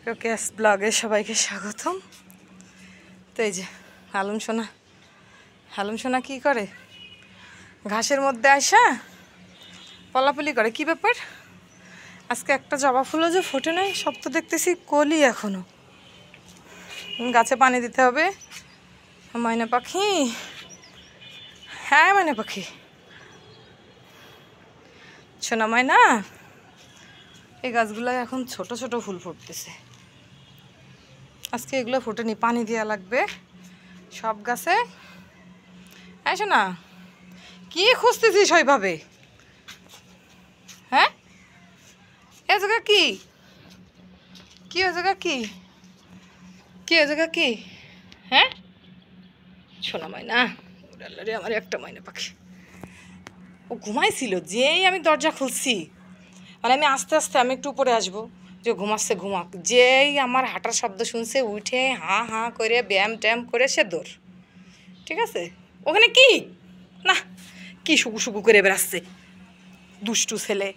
রোকেয়াস ব্লগে সবাইকে স্বাগতম। তো এই যে হালুম সোনা কী করে, ঘাসের মধ্যে আসা পলাপলি করে। কি ব্যাপার, আজকে একটা জবা ফুলও যে ফোটে নাই, সব তো দেখতেছি কলি এখনো। গাছে পানি দিতে হবে। ময়না পাখি, হ্যাঁ ময়না পাখি, সোনা ময়না, এই গাছগুলো এখন ছোট ছোট ফুল ফুটতেছে। আজকে এগুলো ফুটেনি, পানি দেওয়া লাগবে সব গাছে। আসো না, কি খুঁজতেছিস ওইভাবে? হ্যাঁ, এ জায়গা কি কি ও জায়গা কি কি ও জায়গা কি? হ্যাঁ সোনা ময়না, রে আমার একটা ময়না পাখি, ও ঘুমাইছিল। যেই আমি দরজা খুলছি, মানে আমি আস্তে আস্তে আমি একটু উপরে আসবো, যে ঘুমাচ্ছে ঘুমাক, যেই আমার হাঁটার শব্দ শুনছে উঠে হাঁ হাঁ করে ব্যায়াম ট্যায়াম করে সে দৌড়। ঠিক আছে, ওখানে কি না কি শুকু শুকু করে বেড়াচ্ছে দুষ্টু ছেলে।